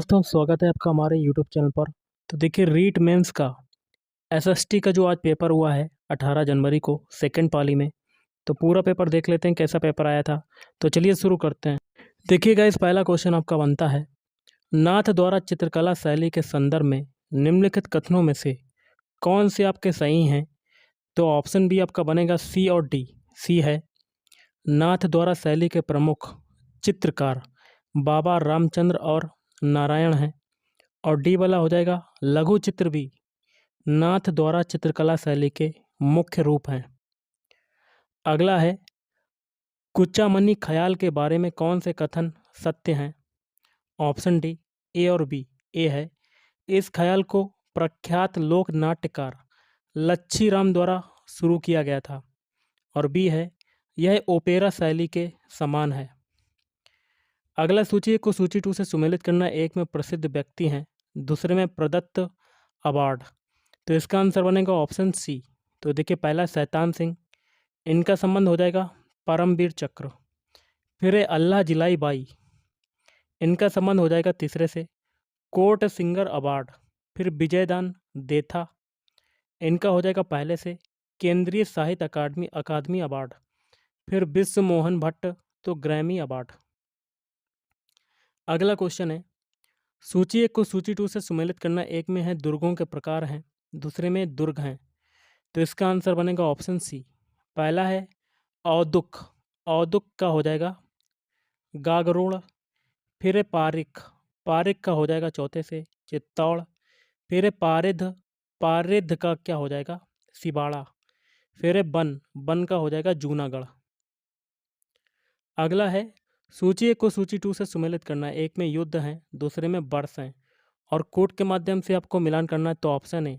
दोस्तों स्वागत है आपका हमारे यूट्यूब चैनल पर। तो देखिए रीट मेंस का एसएसटी का जो आज पेपर हुआ है 18 जनवरी को सेकंड पाली में। तो पूरा पेपर देख लेते हैं कैसा पेपर आया था। तो चलिए शुरू करते हैं। देखिए गाइस पहला क्वेश्चन आपका बनता है, नाथ द्वारा चित्रकला शैली के संदर्भ में निम्नलिखित कथनों में से कौन से आपके सही हैं। तो ऑप्शन बी आपका बनेगा सी और डी। सी है, नाथ द्वारा शैली के प्रमुख चित्रकार बाबा रामचंद्र और नारायण हैं। और डी वाला हो जाएगा लघु चित्र भी नाथ द्वारा चित्रकला शैली के मुख्य रूप हैं। अगला है, कुचामनी ख्याल के बारे में कौन से कथन सत्य हैं। ऑप्शन डी ए और बी। ए है, इस ख्याल को प्रख्यात लोक नाट्यकार लच्छी राम द्वारा शुरू किया गया था। और बी है, यह ओपेरा शैली के समान है। अगला सूची को सूची टू से सुमेलित करना। एक में प्रसिद्ध व्यक्ति हैं, दूसरे में प्रदत्त अवार्ड। तो इसका आंसर बनेगा ऑप्शन सी। तो देखिए पहला शैतान सिंह, इनका संबंध हो जाएगा परमवीर चक्र। फिर है अल्लाह जिलाई बाई, इनका संबंध हो जाएगा तीसरे से कोर्ट सिंगर अवार्ड। फिर विजयदान देथा, इनका हो जाएगा पहले से केंद्रीय साहित्य अकादमी अकादमी अवार्ड। फिर विश्व मोहन भट्ट तो ग्रैमी अवार्ड। अगला क्वेश्चन है, सूची एक को सूची टू से सुमेलित करना। एक में है दुर्गों के प्रकार हैं, दूसरे में दुर्ग हैं। तो इसका आंसर बनेगा ऑप्शन सी। पहला है औदुक, औदुक का हो जाएगा गागरोड़। फिर है पारिक, पारिक का हो जाएगा चौथे से चित्तौड़। फिर है पारिध, पारिध का क्या हो जाएगा सिबाड़ा। फिर है बन, बन का हो जाएगा जूनागढ़। अगला है, सूची एक को सूची टू से सुमेलित करना है। एक में युद्ध हैं, दूसरे में वर्ष हैं और कूट के माध्यम से आपको मिलान करना है। तो ऑप्शन है,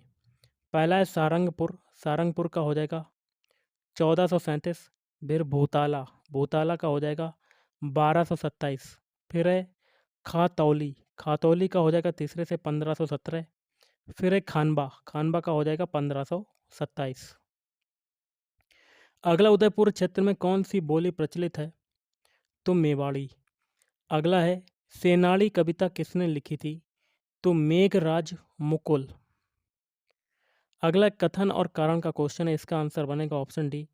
पहला है सारंगपुर, सारंगपुर का हो जाएगा 1437। फिर भूताला, भूताला का हो जाएगा 1227। फिर है खातौली, खातौली का हो जाएगा तीसरे से 1517। फिर है खानबा, खानबा का हो जाएगा 1527। अगला, उदयपुर क्षेत्र में कौन सी बोली प्रचलित है। तो मेवाड़ी। अगला है, सेनाड़ी कविता किसने लिखी थी। तो मेघराज मुकुल। अगला कथन और कारण का क्वेश्चन है, इसका आंसर बनेगा ऑप्शन डी।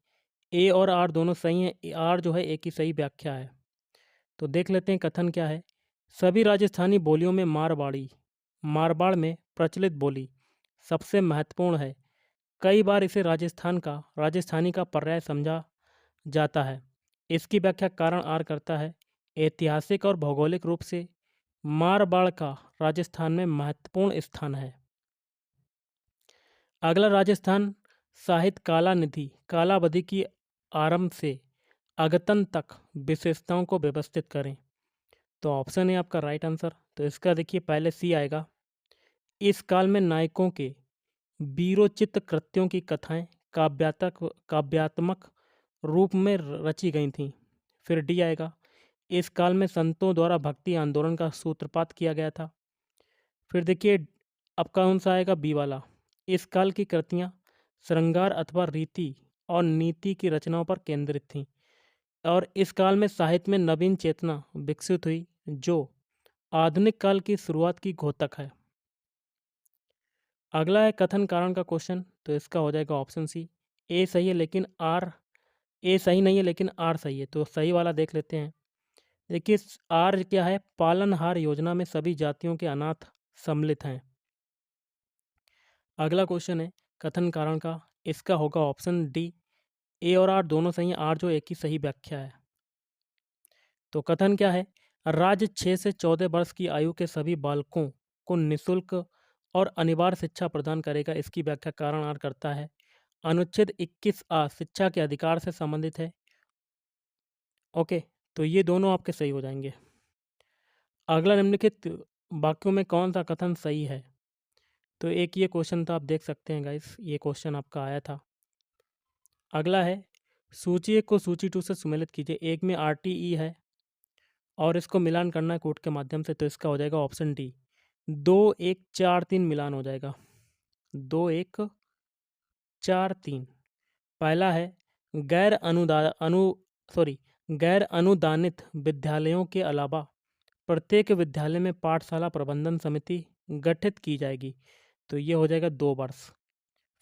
ए और आर दोनों सही हैं। आर जो है एक ही सही व्याख्या है। तो देख लेते हैं कथन क्या है। सभी राजस्थानी बोलियों में मारवाड़ी, मारवाड़ में प्रचलित बोली सबसे महत्वपूर्ण है। कई बार इसे राजस्थानी का पर्याय समझा जाता है। इसकी व्याख्या कारण आर करता है। ऐतिहासिक और भौगोलिक रूप से मारवाड़ का राजस्थान में महत्वपूर्ण स्थान है। अगला, राजस्थान साहित्य काला निधि कालावधि की आरंभ से अगतन तक विशेषताओं को व्यवस्थित करें। तो ऑप्शन है आपका राइट आंसर। तो इसका देखिए पहले सी आएगा, इस काल में नायकों के वीरोचित कृत्यों की कथाएं काव्यात्मक रूप में रची गई थीं। फिर डी आएगा, इस काल में संतों द्वारा भक्ति आंदोलन का सूत्रपात किया गया था। फिर देखिए अब कौन सा आएगा, बी वाला, इस काल की कृतियां श्रृंगार अथवा रीति और नीति की रचनाओं पर केंद्रित थीं और इस काल में साहित्य में नवीन चेतना विकसित हुई जो आधुनिक काल की शुरुआत की घोतक है। अगला है कथन कारण का क्वेश्चन। तो इसका हो जाएगा ऑप्शन सी। ए सही है लेकिन आर, ए सही नहीं है लेकिन आर सही है। तो सही वाला देख लेते हैं। देखिए आर क्या है, पालनहार योजना में सभी जातियों के अनाथ सम्मिलित हैं। अगला क्वेश्चन है कथन कारण का, इसका होगा ऑप्शन डी। ए और आर दोनों सही हैं, आर जो एक ही सही व्याख्या है। तो कथन क्या है, राज्य 6 से 14 वर्ष की आयु के सभी बालकों को निःशुल्क और अनिवार्य शिक्षा प्रदान करेगा। इसकी व्याख्या कारण आर करता है। अनुच्छेद 21 आ शिक्षा के अधिकार से संबंधित है। ओके, तो ये दोनों आपके सही हो जाएंगे। अगला, निम्नलिखित वाक्यों में कौन सा कथन सही है। तो एक ये क्वेश्चन था, आप देख सकते हैं गाइस, ये क्वेश्चन आपका आया था। अगला है, सूची एक को सूची टू से सुमेलित कीजिए। एक में RTE है और इसको मिलान करना है कोड के माध्यम से। तो इसका हो जाएगा ऑप्शन डी, 2 1 4 3 मिलान हो जाएगा। 2 1 4 3। पहला है, गैर अनुदा अनु सॉरी गैर अनुदानित विद्यालयों के अलावा प्रत्येक विद्यालय में पाठशाला प्रबंधन समिति गठित की जाएगी, तो ये हो जाएगा 2 वर्ष।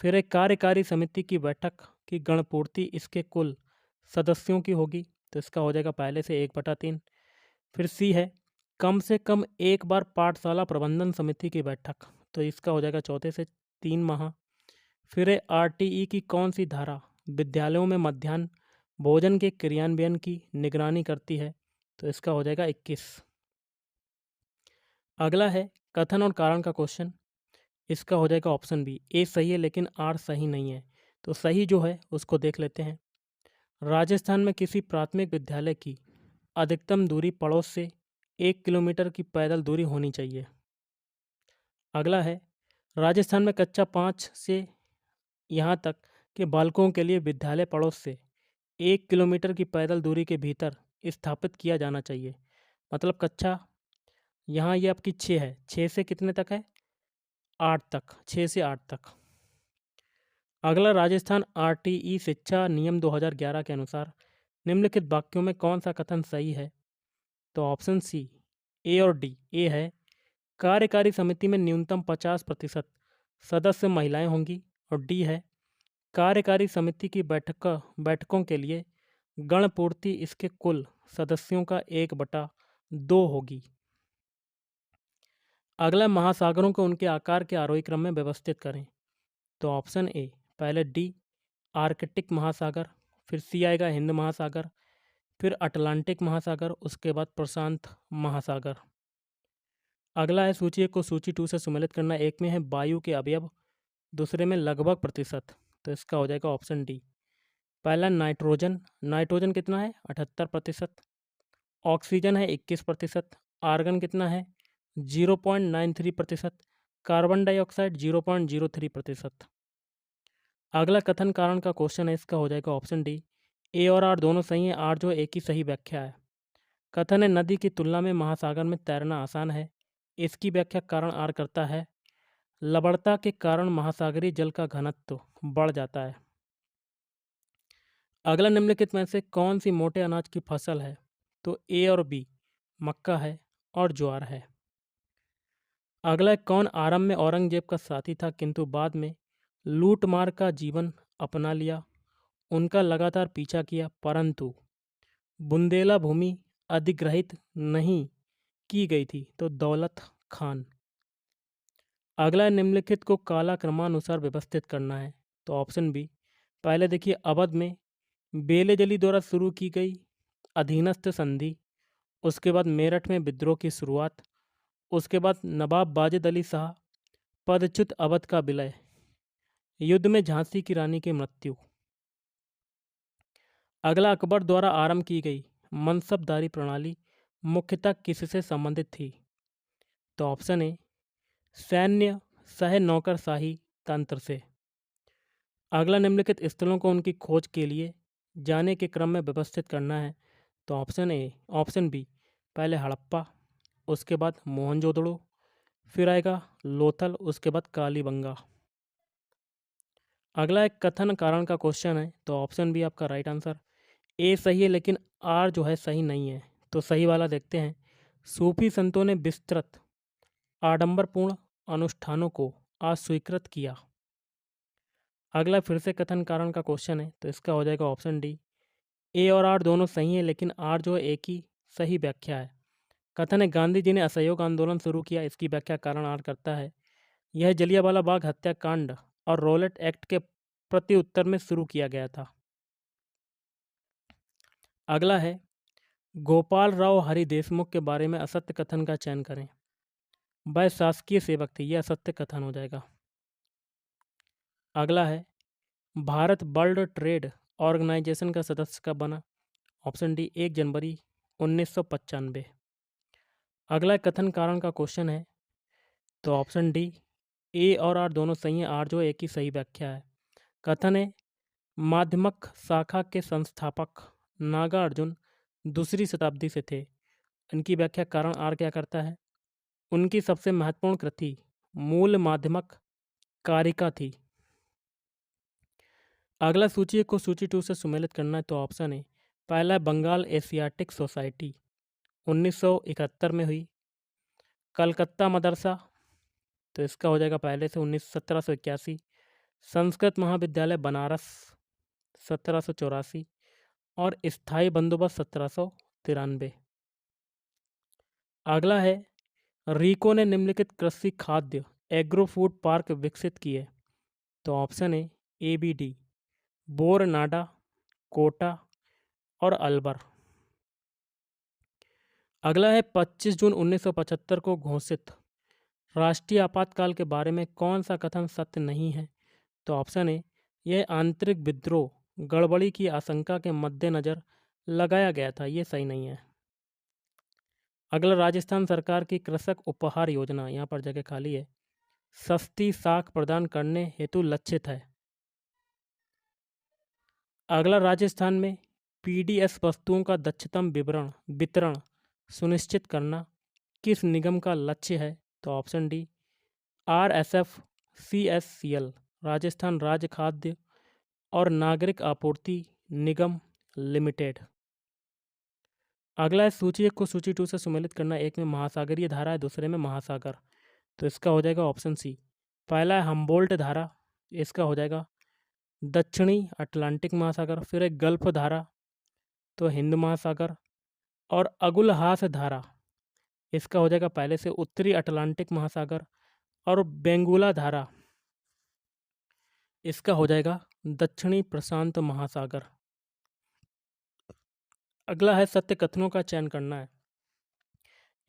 फिर एक कार्यकारी समिति की बैठक की गणपूर्ति इसके कुल सदस्यों की होगी, तो इसका हो जाएगा पहले से 1/3। फिर सी है कम से कम एक बार पाठशाला प्रबंधन समिति की बैठक, तो इसका हो जाएगा चौथे से 3 माह। फिर है आरटीई की कौन सी धारा विद्यालयों में मध्याह्न भोजन के क्रियान्वयन की निगरानी करती है, तो इसका हो जाएगा 21। अगला है कथन और कारण का क्वेश्चन, इसका हो जाएगा ऑप्शन बी, ए सही है लेकिन आर सही नहीं है। तो सही जो है उसको देख लेते हैं। राजस्थान में किसी प्राथमिक विद्यालय की अधिकतम दूरी पड़ोस से 1 किलोमीटर की पैदल दूरी होनी चाहिए। अगला है राजस्थान में कक्षा 5 से यहाँ तक के बालकों के लिए विद्यालय पड़ोस से 1 किलोमीटर की पैदल दूरी के भीतर स्थापित किया जाना चाहिए। मतलब कक्षा यहाँ ये आपकी 6 है, 6 से कितने तक है, 8 तक, 6 से 8 तक। अगला राजस्थान आरटीई शिक्षा नियम 2011 के अनुसार निम्नलिखित वाक्यों में कौन सा कथन सही है, तो ऑप्शन सी, ए और डी। ए है कार्यकारी समिति में न्यूनतम 50% सदस्य महिलाएं होंगी, और डी है कार्यकारी समिति की बैठकों के लिए गणपूर्ति इसके कुल सदस्यों का 1/2 होगी। अगला महासागरों को उनके आकार के आरोही क्रम में व्यवस्थित करें, तो ऑप्शन ए पहले डी आर्कटिक महासागर, फिर सी आएगा हिंद महासागर, फिर अटलांटिक महासागर, उसके बाद प्रशांत महासागर। अगला है सूची को सूची 2 से सुमेलित करना। एक में है वायु के अवयव, दूसरे में लगभग प्रतिशत, तो इसका हो जाएगा ऑप्शन डी। पहला नाइट्रोजन, नाइट्रोजन कितना है 78%, ऑक्सीजन है 21%, आर्गन कितना है 0.93%, कार्बन डाइऑक्साइड 0.03%। अगला कथन कारण का क्वेश्चन है, इसका हो जाएगा ऑप्शन डी। ए और आर दोनों सही है, आर जो एक ही सही व्याख्या है। कथन है नदी की तुलना में महासागर में तैरना आसान है, इसकी व्याख्या कारण आर करता है। लवणता के कारण महासागरीय जल का घनत्व बढ़ जाता है। अगला निम्नलिखित में से कौन सी मोटे अनाज की फसल है, तो ए और बी मक्का है और ज्वार है। अगला कौन आरंभ में औरंगजेब का साथी था किंतु बाद में लूटमार का जीवन अपना लिया, उनका लगातार पीछा किया परंतु बुंदेला भूमि अधिग्रहित नहीं की गई थी, तो दौलत खान। अगला निम्नलिखित को काला क्रमानुसार व्यवस्थित करना है, तो ऑप्शन बी। पहले देखिए अवध में बेलेजली द्वारा शुरू की गई अधीनस्थ संधि, उसके बाद मेरठ में विद्रोह की शुरुआत, उसके बाद नवाब वाजिद अली शाह पदच्युत अवध का विलय, युद्ध में झांसी की रानी की मृत्यु। अगला अकबर द्वारा आरंभ की गई मनसबदारी प्रणाली मुख्यतः किससे संबंधित थी, तो ऑप्शन ए सैन्य सह नौकरशाही तंत्र से। अगला निम्नलिखित स्थलों को उनकी खोज के लिए जाने के क्रम में व्यवस्थित करना है, तो ऑप्शन बी पहले हड़प्पा, उसके बाद मोहनजोदड़ो, फिर आएगा लोथल, उसके बाद कालीबंगा। अगला एक कथन कारण का क्वेश्चन है, तो ऑप्शन बी आपका राइट आंसर। ए सही है लेकिन आर जो है सही नहीं है, तो सही वाला देखते हैं। सूफी संतों ने विस्तृत आडंबरपूर्ण अनुष्ठानों को अस्वीकृत किया। अगला फिर से कथन कारण का क्वेश्चन है, तो इसका हो जाएगा ऑप्शन डी। ए और आर दोनों सही हैं लेकिन आर जो है एक ही सही व्याख्या है। कथन है गांधी जी ने असहयोग आंदोलन शुरू किया, इसकी व्याख्या कारण आर करता है। यह जलियांवाला बाग हत्याकांड और रॉलेट एक्ट के प्रति उत्तर में शुरू किया गया था। अगला है गोपाल राव हरि देशमुख के बारे में असत्य कथन का चयन करें। वह शासकीय सेवक थे, यह असत्य कथन हो जाएगा। अगला है भारत वर्ल्ड ट्रेड ऑर्गेनाइजेशन का सदस्य कब बना, ऑप्शन डी 1 जनवरी 1995। अगला कथन कारण का क्वेश्चन है, तो ऑप्शन डी ए और आर दोनों सही हैं, आर जो एक ही सही व्याख्या है। कथन है माध्यमक शाखा के संस्थापक नागार्जुन दूसरी शताब्दी से थे, इनकी व्याख्या कारण आर क्या करता है। उनकी सबसे महत्वपूर्ण कृति मूल माध्यमक कारिका थी। अगला सूची को सूची 2 से सुमेलित करना है, तो ऑप्शन है पहला बंगाल एशियाटिक सोसाइटी, 1971 में हुई। कलकत्ता मदरसा, तो इसका हो जाएगा पहले से 1781। संस्कृत महाविद्यालय बनारस 1784 और स्थायी बंदोबस्त 1793। अगला है, रीको ने निम्नलिखित कृषि खाद्य एग्रो फूड पार्क विकसित किए। तो ऑप्शन है ए बी डी, बोरनाडा, कोटा और अलवर। अगला है, 25 जून 1975 को घोषित राष्ट्रीय आपातकाल के बारे में कौन सा कथन सत्य नहीं है। तो ऑप्शन है, यह आंतरिक विद्रोह गड़बड़ी की आशंका के मद्देनज़र लगाया गया था, ये सही नहीं है। अगला, राजस्थान सरकार की कृषक उपहार योजना, यहाँ पर जगह खाली है, सस्ती साख प्रदान करने हेतु लक्षित है। अगला, राजस्थान में पीडीएस वस्तुओं का दक्षतम वितरण सुनिश्चित करना किस निगम का लक्ष्य है। तो option D, RSF CSCL, Rajasthan राज्य खाद्य और नागरिक आपूर्ति निगम लिमिटेड। अगला है, सूची 1 को सूची 2 से सुमेलित करना। एक में महासागरीय धारा है, दूसरे में महासागर, तो इसका हो जाएगा ऑप्शन सी। पहला है हम्बोल्ट धारा, इसका हो जाएगा दक्षिणी अटलांटिक महासागर। फिर एक गल्फ धारा, तो हिंद महासागर। और अगुलहास धारा, इसका हो जाएगा पहले से उत्तरी अटलांटिक महासागर। और बेंगुला धारा, इसका हो जाएगा दक्षिणी प्रशांत महासागर। अगला है, सत्य कथनों का चयन करना है।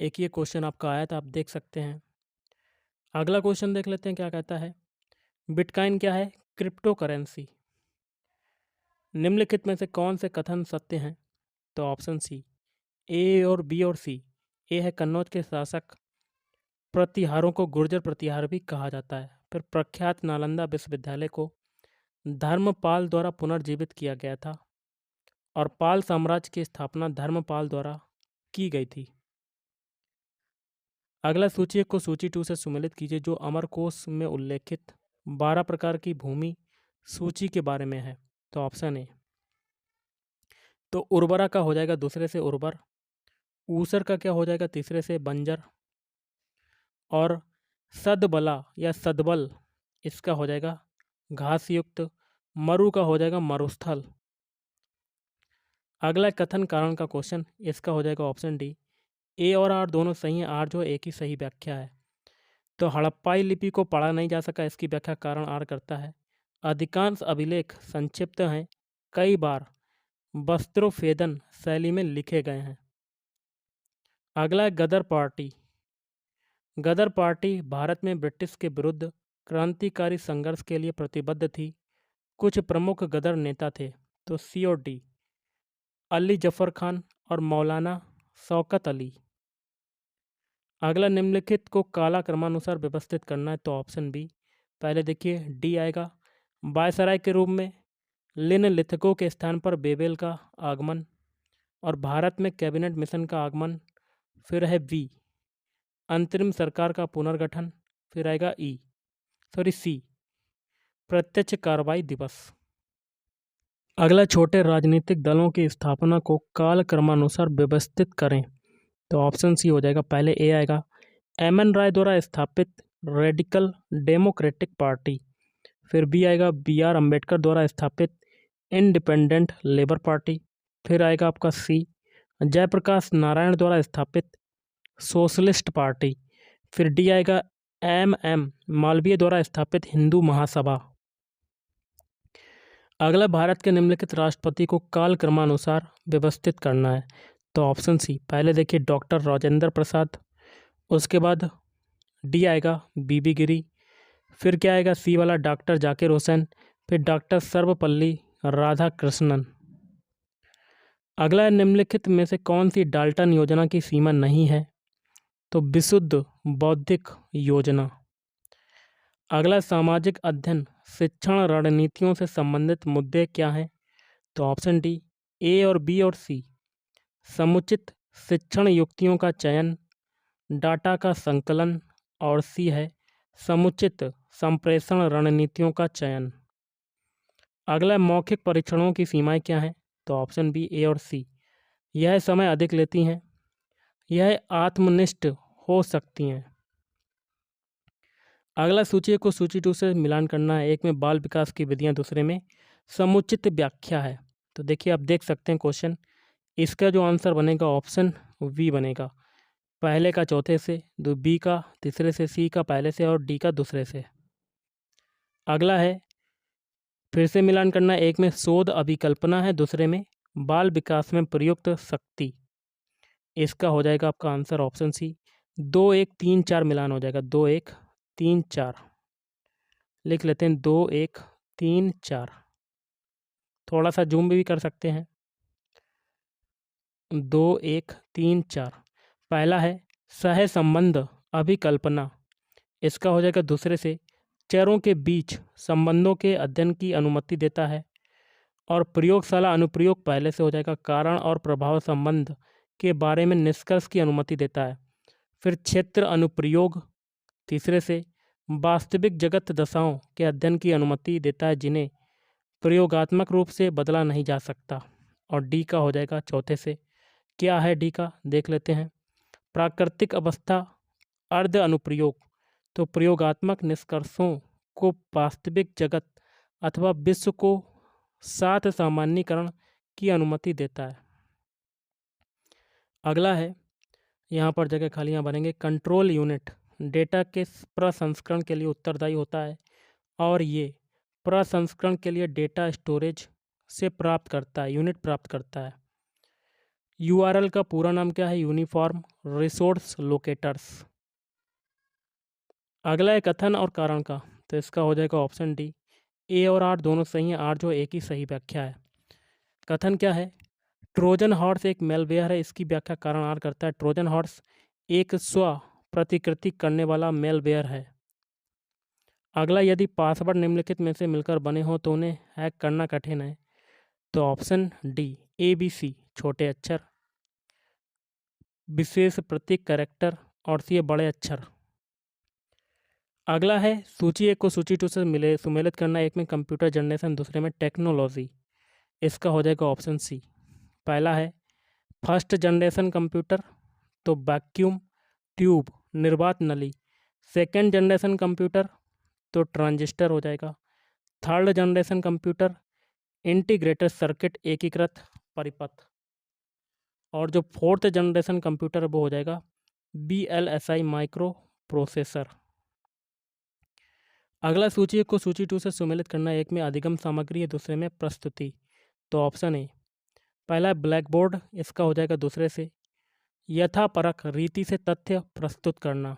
एक ये क्वेश्चन आपका आया था, आप देख सकते हैं। अगला क्वेश्चन देख लेते हैं क्या कहता है। बिटकॉइन क्या है? Crypto currency. निम्नलिखित में से कौन से कथन सत्य हैं? तो ऑप्शन सी, ए और बी और सी। ए है, कन्नौज के शासक प्रतिहारों को गुर्जर प्रतिहार भी कहा जाता है। फिर प्रख्यात नालंदा विश्वविद्यालय को धर्मपाल द्वारा पुनर्जीवित किया गया था और पाल साम्राज्य की स्थापना धर्मपाल द्वारा की गई थी। अगला, सूची 1 को सूची 2 से सुमेलित कीजिए जो अमरकोश में उल्लेखित 12 प्रकार की भूमि सूची के बारे में है। तो ऑप्शन ए, तो उर्वरा का हो जाएगा दूसरे से उर्वर, ऊसर का क्या हो जाएगा तीसरे से बंजर, और सदबला या सदबल, इसका हो जाएगा घास युक्त, मरु का हो जाएगा मरुस्थल। अगला कथन कारण का क्वेश्चन, इसका हो जाएगा ऑप्शन डी। ए और आर दोनों सही हैं, आर जो एक ही सही व्याख्या है। तो हड़प्पाई लिपि को पढ़ा नहीं जा सका, इसकी व्याख्या कारण आर करता है। अधिकांश अभिलेख संक्षिप्त हैं, कई बार वस्त्रोफेदन शैली में लिखे गए हैं। अगला, गदर पार्टी। गदर पार्टी भारत में ब्रिटिश के विरुद्ध क्रांतिकारी संघर्ष के लिए प्रतिबद्ध थी। कुछ प्रमुख गदर नेता थे, तो सी और डी, अली जफर खान और मौलाना शौकत अली। अगला, निम्नलिखित को काला क्रमानुसार व्यवस्थित करना है। तो ऑप्शन बी, पहले देखिए डी आएगा, वायसराय के रूप में लिनलिथगो के स्थान पर बेबेल का आगमन और भारत में कैबिनेट मिशन का आगमन। फिर है बी, अंतरिम सरकार का पुनर्गठन। फिर आएगा सी, प्रत्यक्ष कार्रवाई दिवस। अगला, छोटे राजनीतिक दलों की स्थापना को काल क्रमानुसार व्यवस्थित करें। तो ऑप्शन सी हो जाएगा, पहले ए आएगा, एम.एन. राय द्वारा स्थापित रेडिकल डेमोक्रेटिक पार्टी। फिर बी आएगा, बी.आर. अम्बेडकर द्वारा स्थापित इंडिपेंडेंट लेबर पार्टी। फिर आएगा आपका सी, जयप्रकाश नारायण द्वारा स्थापित सोशलिस्ट पार्टी। फिर डी आएगा, एम.एम. मालवीय द्वारा स्थापित हिंदू महासभा। अगला, भारत के निम्नलिखित राष्ट्रपति को काल क्रमानुसार व्यवस्थित करना है। तो ऑप्शन सी, पहले देखिए डॉक्टर राजेंद्र प्रसाद, उसके बाद डी आएगा बीबी गिरी, फिर क्या आएगा सी वाला डॉक्टर जाकिर हुसैन, फिर डॉक्टर सर्वपल्ली राधाकृष्णन। अगला, निम्नलिखित में से कौन सी डाल्टन योजना की सीमा नहीं है? तो विशुद्ध बौद्धिक योजना। अगला, सामाजिक अध्ययन शिक्षण रणनीतियों से संबंधित मुद्दे क्या हैं? तो ऑप्शन डी, ए और बी और सी, समुचित शिक्षण युक्तियों का चयन, डाटा का संकलन, और सी है समुचित संप्रेषण रणनीतियों का चयन। अगला, मौखिक परीक्षणों की सीमाएं क्या हैं? तो ऑप्शन बी, ए और सी, यह समय अधिक लेती हैं, यह आत्मनिष्ठ हो सकती हैं। अगला सूची को सूची 2 से मिलान करना है। एक में बाल विकास की विधियां, दूसरे में समुचित व्याख्या है। तो देखिए आप देख सकते हैं क्वेश्चन, इसका जो आंसर बनेगा ऑप्शन वी बनेगा। पहले का चौथे से, बी का तीसरे से, सी का पहले से और डी का दूसरे से। अगला है फिर से मिलान करना। एक में शोध अभिकल्पना है, दूसरे में बाल विकास में प्रयुक्त शक्ति। इसका हो जाएगा आपका आंसर ऑप्शन सी। 2 1 3 4 मिलान हो जाएगा। 2 1 3 4 लिख लेते हैं। 2 1 3 4, थोड़ा सा जूम भी कर सकते हैं। 2 1 3 4। पहला है सह संबंध अभिकल्पना। इसका हो जाएगा दूसरे से चरों के बीच संबंधों के अध्ययन की अनुमति देता है। और प्रयोगशाला अनुप्रयोग पहले से हो जाएगा। कारण और प्रभाव संबंध के बारे में निष्कर्ष की अनुमति देता है। फिर क्षेत्र अनुप्रयोग तीसरे से वास्तविक जगत दशाओं के अध्ययन की अनुमति देता है जिन्हें प्रयोगात्मक रूप से बदला नहीं जा सकता। और डी का हो जाएगा चौथे से। क्या है डी का, देख लेते हैं। प्राकृतिक अवस्था अर्ध अनुप्रयोग, तो प्रयोगात्मक निष्कर्षों को वास्तविक जगत अथवा विश्व को साथ सामान्यीकरण की अनुमति देता है। अगला है, यहाँ पर जगह खालियाँ बनेंगे। कंट्रोल यूनिट डेटा के प्रसंस्करण के लिए उत्तरदायी होता है और ये प्रसंस्करण के लिए डेटा स्टोरेज से प्राप्त करता है, यूनिट प्राप्त करता है। यूआरएल का पूरा नाम क्या है? Uniform resource locators. अगला है कथन और कारण का, तो इसका हो जाएगा ऑप्शन डी। ए और आर दोनों सही हैं, आर जो एक ही सही व्याख्या है। कथन क्या है? ट्रोजन हॉर्स एक मेलवेयर है, इसकी व्याख्या कारण आर करता है। ट्रोजन हॉर्स एक स्व प्रतिकृति करने वाला मेलवेयर है। अगला, यदि पासवर्ड निम्नलिखित में से मिलकर बने हो तो उन्हें हैक करना कठिन है, तो ऑप्शन डी ABC छोटे अक्षर, विशेष प्रतीक कैरेक्टर और सी बड़े अक्षर। अगला है सूची 1 को सूची 2 से सुमेलित करना। एक में कंप्यूटर जनरेशन, दूसरे में टेक्नोलॉजी। इसका हो जाएगा ऑप्शन सी। पहला है फर्स्ट जनरेशन कंप्यूटर, तो वैक्यूम ट्यूब निर्वात नली। सेकेंड जनरेशन कंप्यूटर, तो ट्रांजिस्टर हो जाएगा। Third generation computer, integrated circuit एकीकृत परिपथ। और जो फोर्थ जनरेशन कंप्यूटर वो हो जाएगा VLSI माइक्रो प्रोसेसर। अगला सूची को सूची 2 से सुमेलित करना। एक में अधिगम सामग्री है, दूसरे में प्रस्तुति। तो ऑप्शन ए पहला है ब्लैक बोर्ड, इसका हो जाएगा दूसरे से यथापरक रीति से तथ्य प्रस्तुत करना।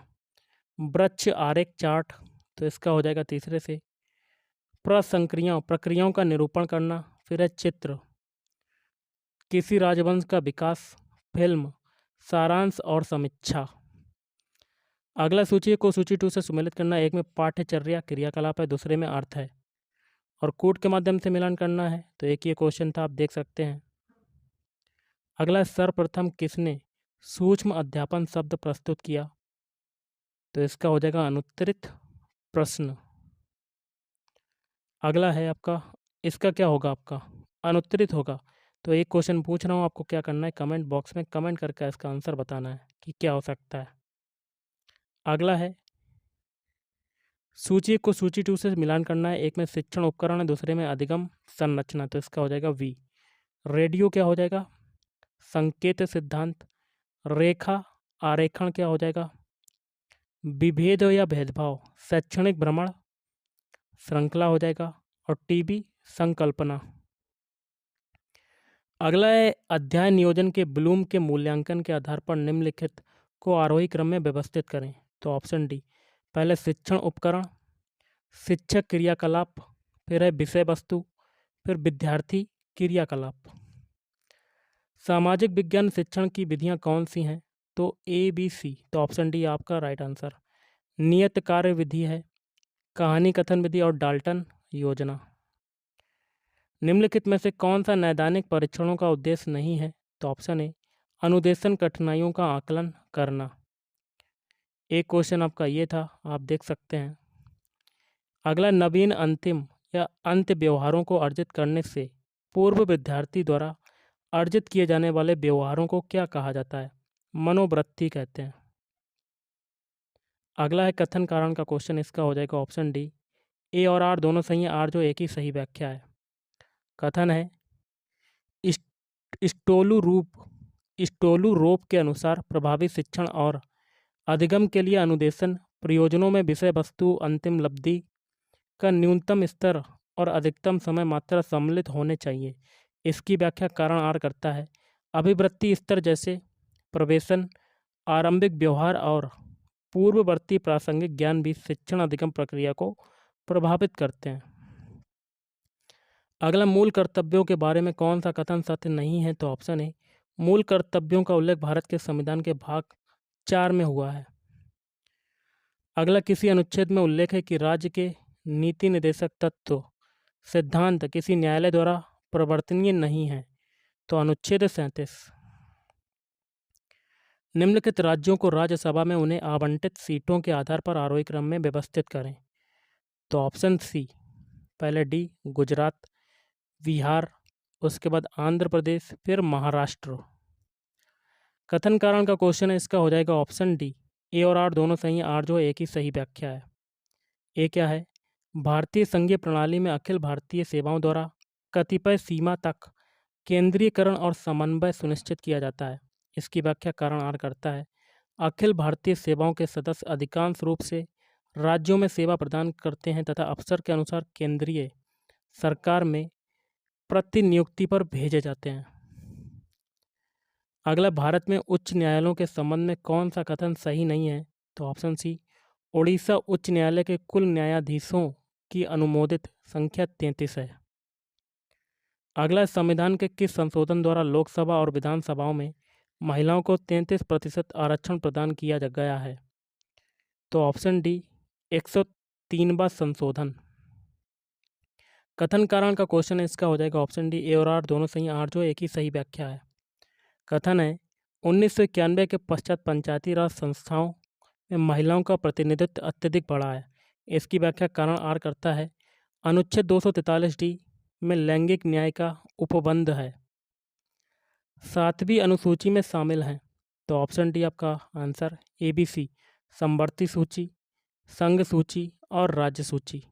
वृक्ष आरेख चार्ट, तो इसका हो जाएगा तीसरे से प्रक्रियाओं का निरूपण करना। फिर है चित्र, किसी राजवंश का विकास, फिल्म, सारांश और समीक्षा। अगला सूची को सूची 2 से सुमेलित करना। एक में पाठ्यचर्या क्रियाकलाप है, दूसरे में अर्थ है और कोड के माध्यम से मिलान करना है। तो एक ये क्वेश्चन था, आप देख सकते हैं। अगला, सर्वप्रथम किसने सूक्ष्म अध्यापन शब्द प्रस्तुत किया? तो इसका हो जाएगा अनुत्तरित प्रश्न। अगला है आपका, इसका क्या होगा? आपका अनुत्तरित होगा। तो एक क्वेश्चन पूछ रहा हूँ, आपको क्या करना है? कमेंट बॉक्स में कमेंट करके इसका आंसर बताना है कि क्या हो सकता है। अगला है सूची को सूची 2 से मिलान करना है। एक में शिक्षण उपकरण है, दूसरे में अधिगम संरचना। तो इसका हो जाएगा वी। रेडियो क्या हो जाएगा? संकेत सिद्धांत। रेखा आरेखण क्या हो जाएगा? विभेद या भेदभाव। शैक्षणिक भ्रमण श्रृंखला हो जाएगा। और टीबी संकल्पना। अगला है अध्याय नियोजन के ब्लूम के मूल्यांकन के आधार पर निम्नलिखित को आरोही क्रम में व्यवस्थित करें। तो ऑप्शन डी पहले शिक्षण उपकरण, शिक्षक क्रियाकलाप, फिर है विषय वस्तु, फिर विद्यार्थी क्रियाकलाप। सामाजिक विज्ञान शिक्षण की विधियां कौन सी हैं? तो ABC, तो ऑप्शन डी आपका राइट आंसर। नियत कार्य विधि है, कहानी कथन विधि और डाल्टन योजना। निम्नलिखित में से कौन सा नैदानिक परीक्षणों का उद्देश्य नहीं है? तो ऑप्शन ए अनुदेशन कठिनाइयों का आकलन करना। एक क्वेश्चन आपका ये था, आप देख सकते हैं। अगला, नवीन अंतिम या अंत्य व्यवहारों को अर्जित करने से पूर्व विद्यार्थी द्वारा अर्जित किए जाने वाले व्यवहारों को क्या कहा जाता है? मनोवृत्ति कहते हैं। अगला है कथन कारण का क्वेश्चन, इसका हो जाएगा ऑप्शन डी, ए और आर दोनों सही हैं, आर जो एक ही सही व्याख्या है। कथन है स्टोलू रोप के अनुसार प्रभावी शिक्षण और अधिगम के लिए अनुदेशन प्रयोजनों में विषय वस्तु अंतिम लब्धि का न्यूनतम स्तर और अधिकतम समय मात्रा सम्मिलित होने चाहिए। इसकी व्याख्या कारण आर करता है। अभिवृत्ति स्तर जैसे प्रवेशन, आरंभिक व्यवहार और पूर्ववर्ती प्रासंगिक ज्ञान भी शिक्षण अधिगम प्रक्रिया को प्रभावित करते हैं। अगला मूल कर्तव्यों के बारे में कौन सा कथन सत्य नहीं है, तो ऑप्शन ए, मूल कर्तव्यों का उल्लेख भारत के संविधान के भाग 4 में हुआ है। अगला किसी अनुच्छेद में उल्लेख है कि राज्य के नीति निर्देशक तत्व सिद्धांत किसी न्यायालय द्वारा प्रवर्तनीय नहीं है, तो अनुच्छेद 37। निम्नलिखित राज्यों को राज्यसभा में उन्हें आवंटित सीटों के आधार पर आरोही क्रम में व्यवस्थित करें, तो ऑप्शन सी, पहले डी गुजरात, बिहार, उसके बाद आंध्र प्रदेश, फिर महाराष्ट्र। कथन कारण का क्वेश्चन है, इसका हो जाएगा ऑप्शन डी, ए और आर दोनों सही हैं, आर जो एक ही सही व्याख्या है। ए क्या है, भारतीय संघीय प्रणाली में अखिल भारतीय सेवाओं द्वारा कतिपय सीमा तक केंद्रीयकरण और समन्वय सुनिश्चित किया जाता है। इसकी व्याख्या कारण आर करता है। अखिल भारतीय सेवाओं के सदस्य अधिकांश रूप से राज्यों में सेवा प्रदान करते हैं तथा अवसर के अनुसार केंद्रीय सरकार में प्रतिनियुक्ति पर भेजे जाते हैं। अगला, भारत में उच्च न्यायालयों के संबंध में कौन सा कथन सही नहीं है, तो ऑप्शन सी, उड़ीसा उच्च न्यायालय के कुल न्यायाधीशों की अनुमोदित संख्या 33 है। अगला, संविधान के किस संशोधन द्वारा लोकसभा और विधानसभाओं में महिलाओं को 33% आरक्षण प्रदान किया गया है, तो ऑप्शन डी, 103वां संशोधन। कथन कारण का क्वेश्चन है, इसका हो जाएगा ऑप्शन डी, ए और आर दोनों सही, आर जो एक ही सही व्याख्या है। कथन है 1991 के पश्चात पंचायती राज संस्थाओं में महिलाओं का प्रतिनिधित्व अत्यधिक बढ़ा है। इसकी व्याख्या कारण आर करता है। अनुच्छेद 243D में लैंगिक न्याय का उपबंध है, 7वीं अनुसूची में शामिल हैं, तो ऑप्शन डी आपका आंसर, ABC, समवर्ती सूची, संघ सूची और राज्य सूची।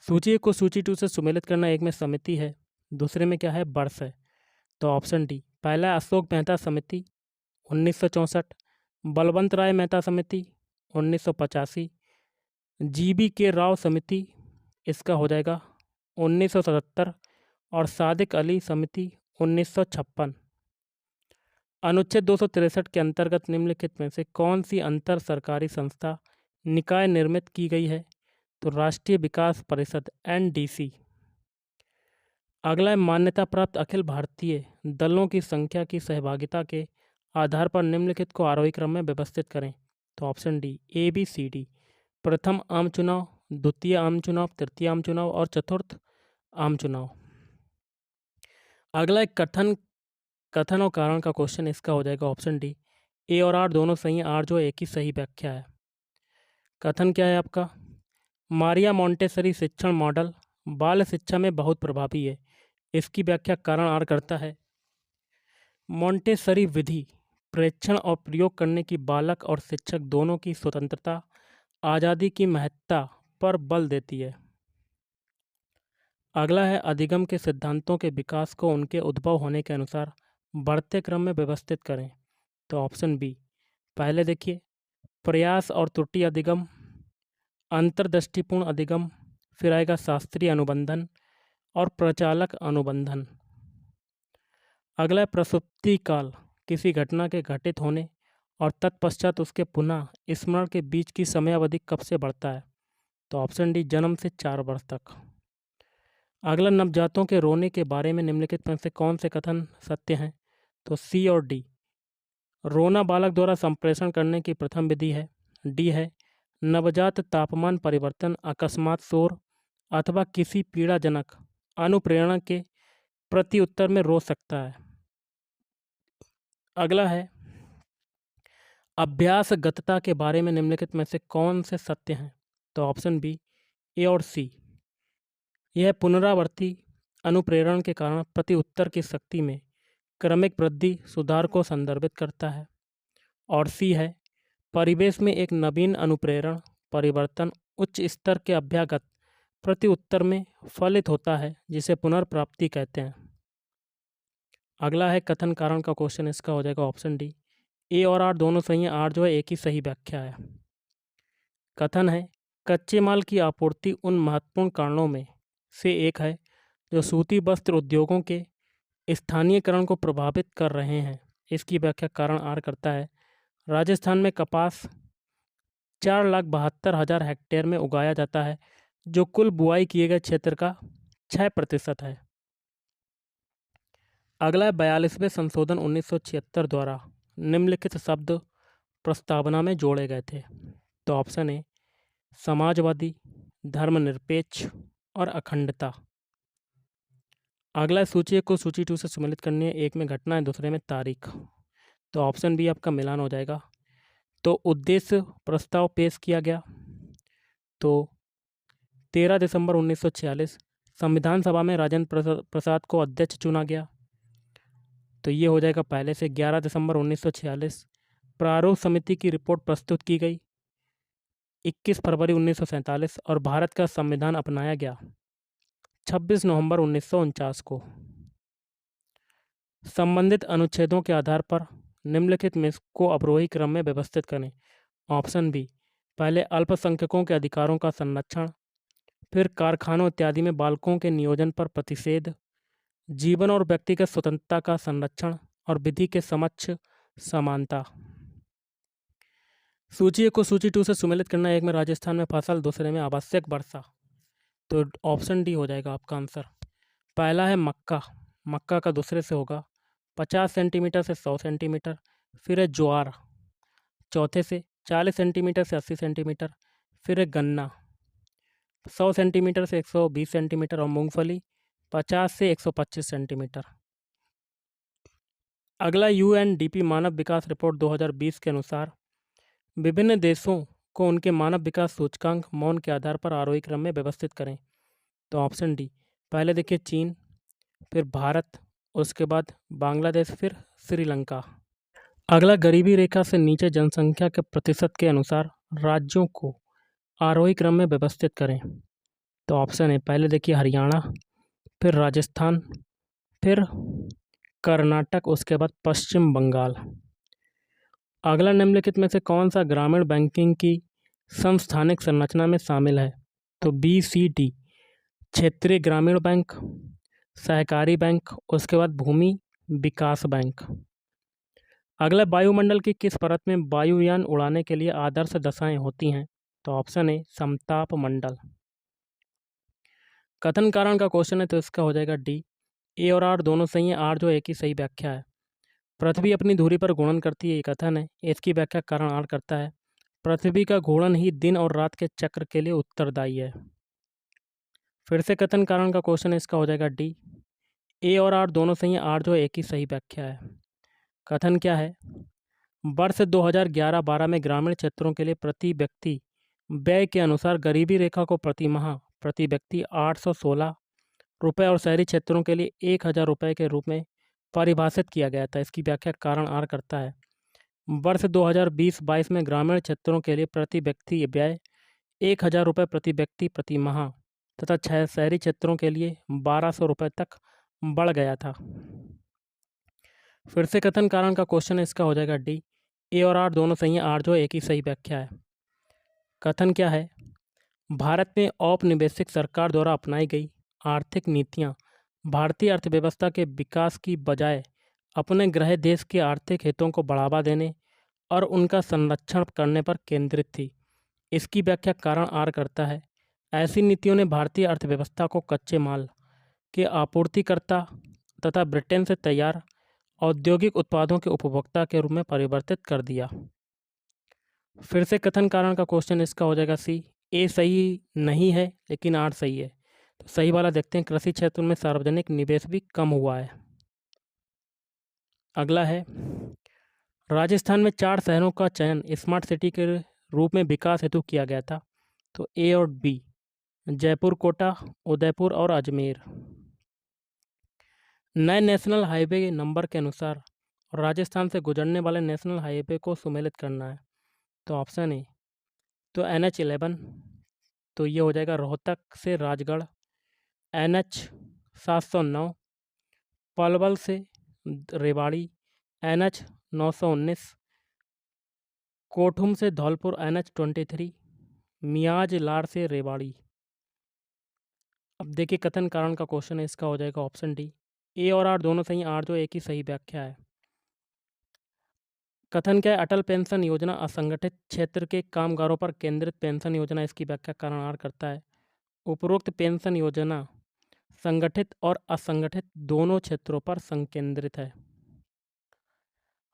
सूची 1 को सूची 2 से सुमेलित करना, एक में समिति है, दूसरे में क्या है, वर्ष है, तो ऑप्शन डी, पहला अशोक मेहता समिति 1964, बलवंत राय मेहता समिति 1985, GBK राव समिति, इसका हो जाएगा 1977, और सादिक अली समिति 1956। अनुच्छेद 263 के अंतर्गत निम्नलिखित में से कौन सी अंतर सरकारी संस्था निकाय निर्मित की गई है, तो राष्ट्रीय विकास परिषद NDC। अगला है, मान्यता प्राप्त अखिल भारतीय दलों की संख्या की सहभागिता के आधार पर निम्नलिखित को आरोही क्रम में व्यवस्थित करें, तो ऑप्शन डी, ABCD, प्रथम आम चुनाव, द्वितीय आम चुनाव, तृतीय आम चुनाव और चतुर्थ आम चुनाव। अगला एक कथन और कारण का क्वेश्चन, इसका हो जाएगा ऑप्शन डी, ए और आर दोनों सही हैं, आर जो एक ही सही व्याख्या है। कथन क्या है आपका, मारिया मोंटेसरी शिक्षण मॉडल बाल शिक्षा में बहुत प्रभावी है। इसकी व्याख्या कारण आर करता है। मोंटेसरी विधि प्रेक्षण और प्रयोग करने की बालक और शिक्षक दोनों की स्वतंत्रता, आज़ादी की महत्ता पर बल देती है। अगला है, अधिगम के सिद्धांतों के विकास को उनके उद्भव होने के अनुसार बढ़ते क्रम में व्यवस्थित करें, तो ऑप्शन बी, पहले देखिए, प्रयास और त्रुटि अधिगम, अंतर्दृष्टिपूर्ण अधिगम, फिर आएगा शास्त्रीय अनुबंधन और प्रचालक अनुबंधन। अगला है, प्रसुप्ति काल किसी घटना के घटित होने और तत्पश्चात उसके पुनः स्मरण के बीच की समयावधि कब से बढ़ता है, तो ऑप्शन डी, जन्म से 4 वर्ष तक। अगला, नवजातों के रोने के बारे में निम्नलिखित में से कौन से कथन सत्य हैं, तो सी और डी, रोना बालक द्वारा संप्रेषण करने की प्रथम विधि है। डी है, नवजात तापमान परिवर्तन, अकस्मात शोर अथवा किसी पीड़ाजनक अनुप्रेरणा के प्रति उत्तर में रो सकता है। अगला है, अभ्यासगतता के बारे में निम्नलिखित में से कौन से सत्य हैं, तो ऑप्शन बी, ए और सी, यह पुनरावर्ती अनुप्रेरण के कारण प्रति उत्तर की शक्ति में क्रमिक वृद्धि सुधार को संदर्भित करता है। और सी है परिवेश में एक नवीन अनुप्रेरण परिवर्तन उच्च स्तर के अभ्यागत प्रति उत्तर में फलित होता है, जिसे पुनर्प्राप्ति कहते हैं। अगला है कथन कारण का क्वेश्चन, इसका हो जाएगा ऑप्शन डी। ए और आर दोनों सही हैं, आर जो है एक ही सही व्याख्या है। कथन है कच्चे माल की आपूर्ति उन महत्वपूर्ण कारणों में से एक है जो सूती वस्त्र उद्योगों के स्थानीयकरण को प्रभावित कर रहे हैं। इसकी व्याख्या कारण आर करता है। राजस्थान में कपास 4,72,000 हेक्टेयर में उगाया जाता है, जो कुल बुआई किए गए क्षेत्र का 6% है। अगला है 42वें संशोधन 1976 द्वारा निम्नलिखित शब्द प्रस्तावना में जोड़े गए थे। तो ऑप्शन ए समाजवादी, धर्मनिरपेक्ष और अखंडता। अगला सूची को सूची 2 से सम्मिलित करनी है, एक में घटना है, दूसरे में तारीख। तो ऑप्शन बी आपका मिलान हो जाएगा। तो उद्देश्य प्रस्ताव पेश किया गया तो 13 दिसंबर 1946 संविधान सभा में राजेंद्र प्रसाद को अध्यक्ष चुना गया। तो ये हो जाएगा पहले से। 11 दिसंबर 1946 प्रारूप समिति की रिपोर्ट प्रस्तुत की गई। 21 फरवरी 1947 और भारत का संविधान अपनाया गया 26 नवंबर 1949 को। संबंधित अनुच्छेदों के आधार पर निम्नलिखित में को अवरोही क्रम में व्यवस्थित करें। ऑप्शन बी पहले अल्पसंख्यकों के अधिकारों का संरक्षण, फिर कारखानों इत्यादि में बालकों के नियोजन पर प्रतिषेध, जीवन और व्यक्तिगत स्वतंत्रता का संरक्षण और विधि के समक्ष समानता। सूची को सूची 2 से सुमेलित करना, एक में राजस्थान में फसल, दूसरे में आवश्यक वर्षा। तो ऑप्शन डी हो जाएगा आपका आंसर। पहला है मक्का, मक्का का दूसरे से होगा 50 सेंटीमीटर से 100 सेंटीमीटर। फिर है ज्वार, चौथे से 40 सेंटीमीटर से 80 सेंटीमीटर। फिर है गन्ना 100 सेंटीमीटर से 120 सेंटीमीटर और मूंगफली 50 से 125 सेंटीमीटर। अगला यूएनडीपी मानव विकास रिपोर्ट 2020 के अनुसार विभिन्न देशों को उनके मानव विकास सूचकांक मौन के आधार पर आरोही क्रम में व्यवस्थित करें। तो ऑप्शन डी पहले देखिए चीन, फिर भारत, उसके बाद बांग्लादेश, फिर श्रीलंका। अगला गरीबी रेखा से नीचे जनसंख्या के प्रतिशत के अनुसार राज्यों को आरोही क्रम में व्यवस्थित करें। तो ऑप्शन है पहले देखिए हरियाणा, फिर राजस्थान, फिर कर्नाटक, उसके बाद पश्चिम बंगाल। अगला निम्नलिखित में से कौन सा ग्रामीण बैंकिंग की समस्थानिक संरचना में शामिल है। तो बी सी डी क्षेत्रीय ग्रामीण बैंक, सहकारी बैंक, उसके बाद भूमि विकास बैंक। अगला वायुमंडल की किस परत में वायुयान उड़ाने के लिए आदर्श दशाएं होती हैं। तो ऑप्शन ए समताप मंडल। कथन कारण का क्वेश्चन है, तो इसका हो जाएगा डी। ए और आर दोनों सही हैं, आर जो एक ही सही व्याख्या है। पृथ्वी अपनी धुरी पर घूर्णन करती है, ये कथन है, इसकी व्याख्या कारण आर करता है। पृथ्वी का घूर्णन ही दिन और रात के चक्र के लिए उत्तरदायी है। फिर से कथन कारण का क्वेश्चन है, इसका हो जाएगा डी। ए और आर दोनों सही हैं, आर जो एक ही सही व्याख्या है। कथन क्या है, वर्ष 2011-12 में ग्रामीण क्षेत्रों के लिए प्रति व्यक्ति व्यय के अनुसार गरीबी रेखा को प्रति माह प्रति व्यक्ति 816 रुपये और शहरी क्षेत्रों के लिए 1,000 रुपये के रूप में परिभाषित किया गया था। इसकी व्याख्या कारण आर करता है। वर्ष 2020-22 में ग्रामीण क्षेत्रों के लिए प्रति व्यक्ति व्यय 1,000 रुपये प्रति व्यक्ति प्रति माह तथा शहरी क्षेत्रों के लिए 1,200 रुपये तक बढ़ गया था। फिर से कथन कारण का क्वेश्चन है, इसका हो जाएगा डी। ए और आर दोनों सही हैं, आर जो एक ही सही व्याख्या है। कथन क्या है, भारत में औपनिवेशिक सरकार द्वारा अपनाई गई आर्थिक नीतियां भारतीय अर्थव्यवस्था के विकास की बजाय अपने गृह देश के आर्थिक हितों को बढ़ावा देने और उनका संरक्षण करने पर केंद्रित थी। इसकी व्याख्या कारण आर करता है। ऐसी नीतियों ने भारतीय अर्थव्यवस्था को कच्चे माल के आपूर्तिकर्ता तथा ब्रिटेन से तैयार औद्योगिक उत्पादों के उपभोक्ता के रूप में परिवर्तित कर दिया। फिर से कथन कारण का क्वेश्चन इसका हो जाएगा सी। ए सही नहीं है लेकिन आर सही है। तो सही वाला देखते हैं, कृषि क्षेत्र में सार्वजनिक निवेश भी कम हुआ है। अगला है, राजस्थान में 4 शहरों का चयन स्मार्ट सिटी के रूप में विकास हेतु किया गया था। तो ए और बी जयपुर, कोटा, उदयपुर और अजमेर। नए नेशनल हाईवे नंबर के अनुसार राजस्थान से गुजरने वाले नेशनल हाईवे को सुमेलित करना है। तो ऑप्शन ए, तो NH11, तो ये हो जाएगा रोहतक से राजगढ़। NH 709 पलवल से रेवाड़ी। NH 919 कोठुम से धौलपुर। NH 23 मियाज लार से रेवाड़ी। अब देखिए कथन कारण का क्वेश्चन है, इसका हो जाएगा ऑप्शन डी। ए और आर दोनों सही, आर जो एक ही सही व्याख्या है। कथन क्या है, अटल पेंशन योजना असंगठित क्षेत्र के कामगारों पर केंद्रित पेंशन योजना, इसकी व्याख्या कारण आर करता है। उपरोक्त पेंशन योजना संगठित और असंगठित दोनों क्षेत्रों पर संकेंद्रित है।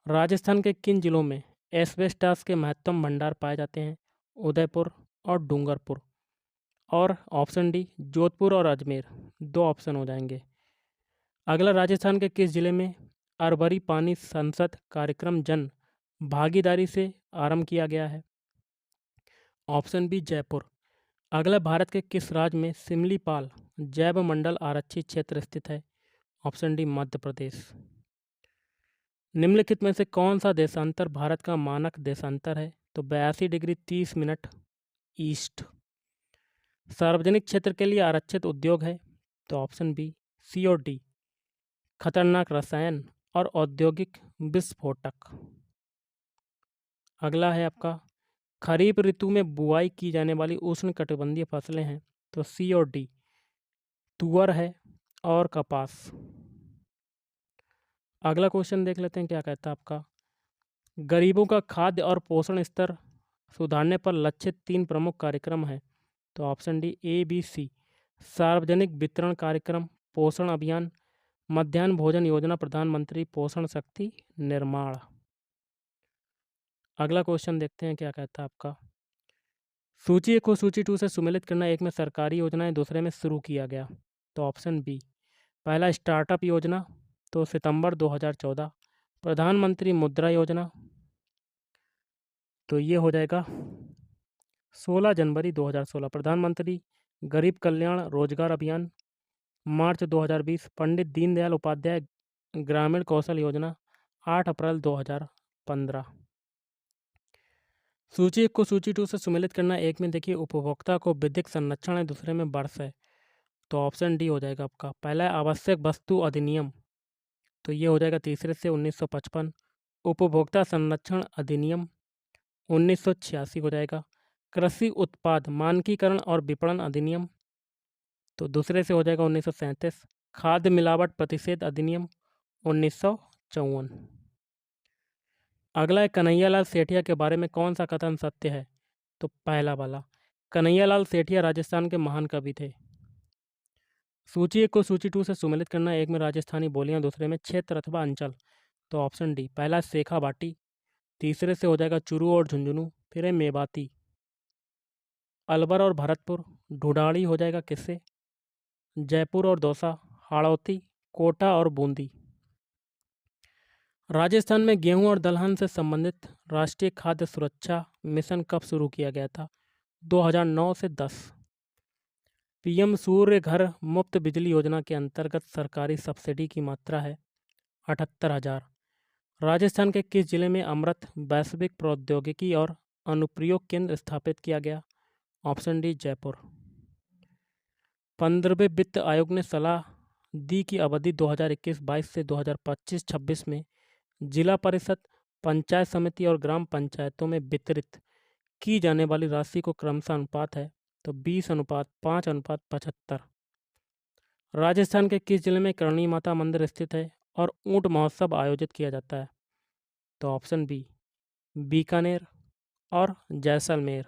राजस्थान के किन जिलों में एस्बेस्टास के महत्तम भंडार पाए जाते हैं? उदयपुर और डूंगरपुर। और ऑप्शन डी जोधपुर और अजमेर। दो ऑप्शन हो जाएंगे। अगला, राजस्थान के किस जिले में अरवरी पानी संसद कार्यक्रम जन भागीदारी से आरंभ किया गया है? Option B Jaipur. अगला, भारत के किस राज्य में सिमलीपाल जैव मंडल आरक्षित क्षेत्र स्थित है? Option D Madhya Pradesh. निम्नलिखित में से कौन सा देशांतर भारत का मानक देशांतर है? तो 82 डिग्री 30 मिनट ईस्ट। सार्वजनिक क्षेत्र के लिए आरक्षित उद्योग है? तो ऑप्शन बी सी और डी खतरनाक रसायन और औद्योगिक विस्फोटक। अगला है आपका, खरीफ ऋतु में बुआई की जाने वाली उष्णकटिबंधीय फसलें हैं? तो सी और डी तुअर है और कपास। अगला क्वेश्चन देख लेते हैं क्या कहता है आपका, गरीबों का खाद्य और पोषण स्तर सुधारने पर लक्षित 3 प्रमुख कार्यक्रम हैं? तो option D A B C सार्वजनिक वितरण कार्यक्रम, पोषण अभियान, मध्याह्न भोजन योजना, प्रधानमंत्री पोषण शक्ति निर्माण। अगला क्वेश्चन देखते हैं क्या कहता है आपका, सूची 1 को सूची 2 से सुमेलित करना। एक में सरकारी योजनाएं, दूसरे में शुरू किया गया। तो ऑप्शन बी, पहला स्टार्टअप योजना, तो सितंबर 2014। प्रधानमंत्री मुद्रा योजना, तो ये हो जाएगा 16 जनवरी 2016। प्रधानमंत्री गरीब कल्याण रोजगार अभियान, मार्च 2020। पंडित दीनदयाल उपाध्याय ग्रामीण कौशल योजना, 8 अप्रैल 2015। सूची 1 को सूची 2 से सुमेलित करना। एक में देखिए उपभोक्ता को विधिक संरक्षण है, दूसरे में वर्ष है। तो ऑप्शन डी हो जाएगा आपका, पहला है आवश्यक वस्तु अधिनियम, तो ये हो जाएगा तीसरे से 1955। उपभोक्ता संरक्षण अधिनियम 1986 हो जाएगा। कृषि उत्पाद मानकीकरण और विपणन अधिनियम, तो दूसरे से हो जाएगा 1937। खाद्य मिलावट प्रतिषेध अधिनियम 1954। अगला है कन्हैयालाल सेठिया के बारे में कौन सा कथन सत्य है? तो पहला वाला, कन्हैयालाल सेठिया राजस्थान के महान कवि थे। सूची 1 को सूची 2 से सुमेलित करना। एक में राजस्थानी बोलियां, दूसरे में क्षेत्र अथवा अंचल। तो ऑप्शन डी, पहला शेखा बाटी, तीसरे से हो जाएगा चुरू और झुंझुनू, फिर है मेवाती। अलवर और भरतपुर, ढूढ़ाड़ी हो जाएगा किससे? जयपुर और दौसा, हाड़ौती, कोटा और बूंदी। राजस्थान में गेहूं और दलहन से संबंधित राष्ट्रीय खाद्य सुरक्षा मिशन कब शुरू किया गया था? 2009 से 10। पीएम सूर्य घर मुफ्त बिजली योजना के अंतर्गत सरकारी सब्सिडी की मात्रा है 78,000। राजस्थान के किस जिले में अमृत वैश्विक प्रौद्योगिकी और अनुप्रयोग केंद्र स्थापित किया गया? Option D Jaipur. 15वें वित्त आयोग ने सलाह दी कि अवधि 2021-22 से 2025-26 में जिला परिषद, पंचायत समिति और ग्राम पंचायतों में वितरित की जाने वाली राशि को क्रमशः अनुपात है, तो 20:5:75। राजस्थान के किस जिले में करणी माता मंदिर स्थित है और ऊंट महोत्सव आयोजित किया जाता है? तो ऑप्शन बी बीकानेर और जैसलमेर।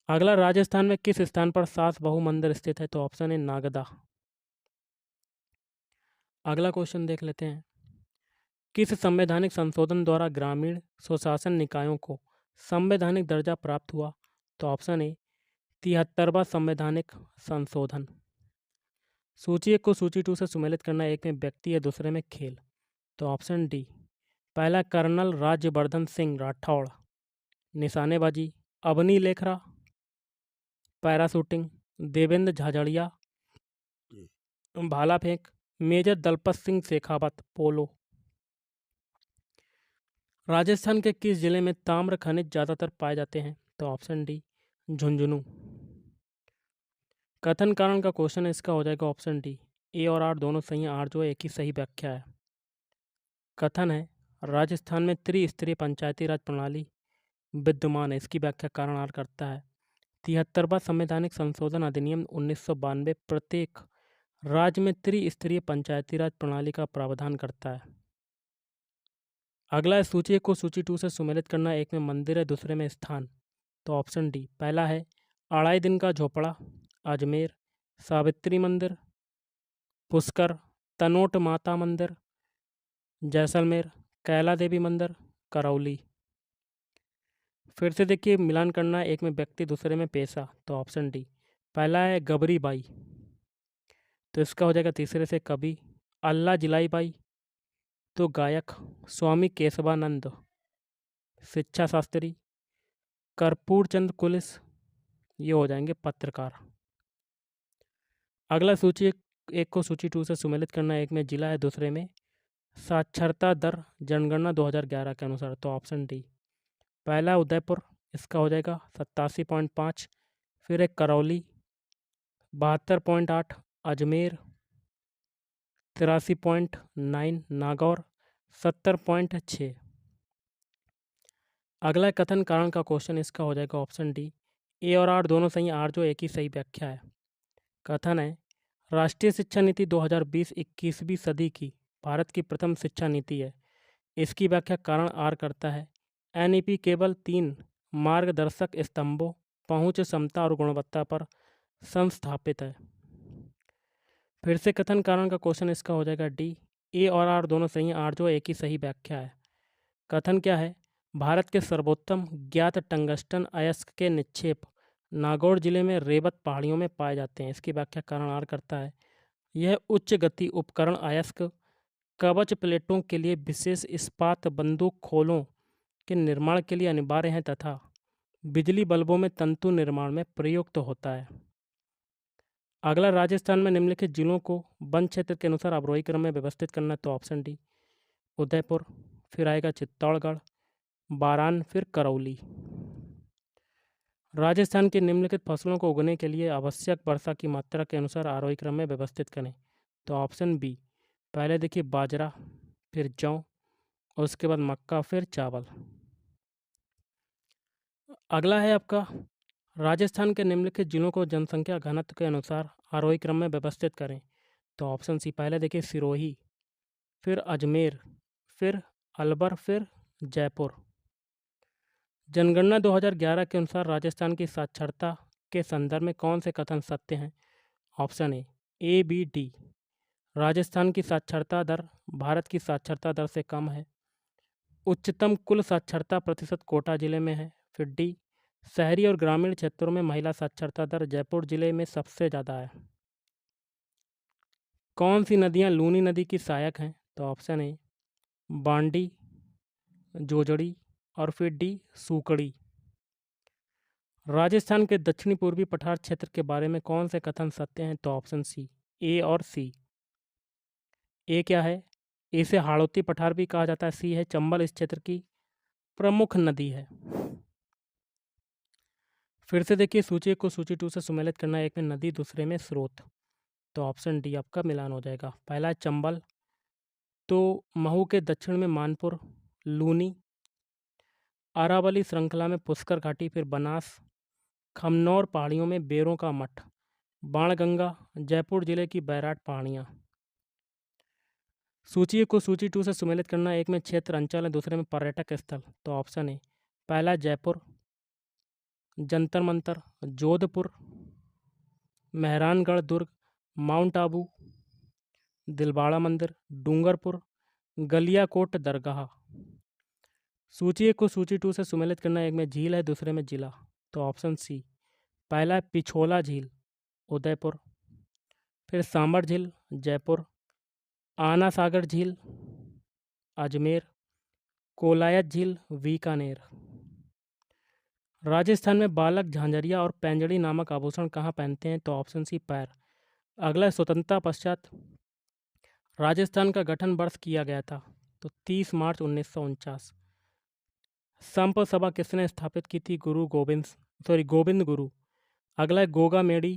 अगला, राजस्थान में किस स्थान पर सास बहू मंदिर स्थित है? तो ऑप्शन है नागदा। अगला क्वेश्चन देख लेते हैं, किस संवैधानिक संशोधन द्वारा ग्रामीण स्वशासन निकायों को संवैधानिक दर्जा प्राप्त हुआ? तो ऑप्शन ए 73वां संवैधानिक संशोधन। सूची 1 को सूची 2 से सुमेलित करना। एक में व्यक्ति है, दूसरे में खेल। तो ऑप्शन डी, पहला कर्नल राज्यवर्धन सिंह राठौड़, निशानेबाजी, अवनी लेखरा, पैराशूटिंग, देवेंद्र झाझड़िया, भाला फेंक, मेजर दलपत सिंह शेखावत, पोलो। राजस्थान के किस जिले में ताम्र खनिज ज़्यादातर पाए जाते हैं? तो ऑप्शन डी झुंझुनू। कथन कारण का क्वेश्चन है, इसका हो जाएगा ऑप्शन डी। ए और आर दोनों सही हैं, आर जो है एक ही सही व्याख्या है। कथन है, राजस्थान में त्रिस्तरीय पंचायती राज प्रणाली विद्यमान है, इसकी व्याख्या कारण आर करता है। 73वां संवैधानिक संशोधन अधिनियम 1992 प्रत्येक राज्य में त्रिस्तरीय पंचायती राज प्रणाली का प्रावधान करता है। अगला है, सूची को सूची 2 से सुमेलित करना। एक में मंदिर है, दूसरे में स्थान। तो ऑप्शन डी। पहला है अढ़ाई दिन का झोपड़ा, अजमेर, सावित्री मंदिर, पुष्कर, तनोट माता मंदिर, जैसलमेर, कैला देवी मंदिर, करौली। फिर से देखिए, मिलान करना है, एक में व्यक्ति दूसरे में पेशा। तो ऑप्शन डी। पहला है गबरी बाई, तो इसका हो जाएगा तीसरे से कवि। अल्लाह जिलाई बाई तो गायक। स्वामी केशवानंद शिक्षा शास्त्री। कर्पूर चंद कुलिस ये हो जाएंगे पत्रकार। अगला सूची एक को सूची 2 से सुमेलित करना है। एक में जिला है, दूसरे में साक्षरता दर जनगणना 2011 के अनुसार। तो ऑप्शन डी। पहला उदयपुर, इसका हो जाएगा 87.5। फिर एक करौली 72.8, अजमेर 83.9, नागौर 70.6। अगला कथन कारण का क्वेश्चन, इसका हो जाएगा ऑप्शन डी। ए और आर दोनों सही, आर जो एक ही सही व्याख्या है। कथन है, राष्ट्रीय शिक्षा नीति 2020 21वीं सदी की भारत की प्रथम शिक्षा नीति है, इसकी व्याख्या कारण आर करता है। एनईपी केवल 3 मार्गदर्शक स्तंभों पहुंच, क्षमता और गुणवत्ता पर संस्थापित है। फिर से कथन कारण का क्वेश्चन, इसका हो जाएगा डी। ए और आर दोनों सही, आर जो एक ही सही व्याख्या है। कथन क्या है, भारत के सर्वोत्तम ज्ञात टंगस्टन अयस्क के निक्षेप नागौर जिले में रेवत पहाड़ियों में पाए जाते हैं, इसकी व्याख्या कारण आर करता है। यह उच्च गति उपकरण अयस्क कवच प्लेटों के लिए विशेष इस्पात बंदूक खोलों के निर्माण के लिए अनिवार्य हैं तथा बिजली बल्बों में तंतु निर्माण में प्रयुक्त होता है। अगला, राजस्थान में निम्नलिखित जिलों को वन क्षेत्र के अनुसार अवरोही क्रम में व्यवस्थित करना। तो ऑप्शन डी उदयपुर, फिर आएगा चित्तौड़गढ़, बारान, फिर करौली। राजस्थान की निम्नलिखित फसलों को उगने के लिए आवश्यक वर्षा की मात्रा के अनुसार आरोही क्रम में व्यवस्थित करें। तो ऑप्शन बी। पहले देखिए बाजरा, फिर जौ, और उसके बाद मक्का, फिर चावल। अगला है आपका, राजस्थान के निम्नलिखित जिलों को जनसंख्या घनत्व के अनुसार आरोही क्रम में व्यवस्थित करें। तो ऑप्शन सी। पहले देखिए सिरोही, फिर अजमेर, फिर अलवर, फिर जयपुर। जनगणना 2011 के अनुसार राजस्थान की साक्षरता के संदर्भ में कौन से कथन सत्य हैं? Option A, B, D. Rajasthan की साक्षरता दर भारत की साक्षरता दर से कम है। उच्चतम कुल साक्षरता प्रतिशत कोटा जिले में है। फिर डी, शहरी और ग्रामीण क्षेत्रों में महिला साक्षरता दर जयपुर जिले में सबसे ज़्यादा है। कौन सी नदियाँ लूनी नदी की सहायक हैं? तो ऑप्शन ए बांडी, जोजड़ी, और फिर डी सूकड़ी। राजस्थान के दक्षिणी पूर्वी पठार क्षेत्र के बारे में कौन से कथन सत्य हैं? तो ऑप्शन सी, ए और सी। ए क्या है? ए से हाड़ौती पठार भी कहा जाता है। सी है चंबल इस क्षेत्र की प्रमुख नदी है। फिर से देखिए, सूची को सूची 2 से सुमेलित करना है। एक में नदी, दूसरे में स्रोत। तो ऑप्शन डी आपका मिलान हो जाएगा। पहला है चंबल, तो महू के दक्षिण में मानपुर, लूनी, अरावली श्रृंखला में पुष्कर घाटी, फिर बनास, खमनौर पहाड़ियों में बेरों का मठ, बाणगंगा, जयपुर जिले की बैराट पहाड़ियाँ। सूची को सूची 2 से सुमेलित करना। एक में क्षेत्र अंचल है, दूसरे में पर्यटक स्थल। तो ऑप्शन ए। पहला जयपुर, जंतर मंतर, जोधपुर, मेहरानगढ़ दुर्ग, माउंट आबू, दिलवाड़ा मंदिर, डूंगरपुर, गलियाकोट दरगाह। सूची को सूची 2 से सुमेलित करना। एक में झील है, दूसरे में जिला। तो ऑप्शन सी। पहला है पिछोला झील, उदयपुर, फिर सांबर झील, जयपुर, आना सागर झील, अजमेर, कोलायत झील, बीकानेर। राजस्थान में बालक झांझरिया और पैंजड़ी नामक आभूषण कहाँ पहनते हैं? तो ऑप्शन सी पैर। अगला, स्वतंत्रता पश्चात राजस्थान का गठन वर्ष किया गया था, तो 30 मार्च 1949। संप सभा किसने स्थापित की थी? गोविंद गुरु। अगला है गोगा मेडी।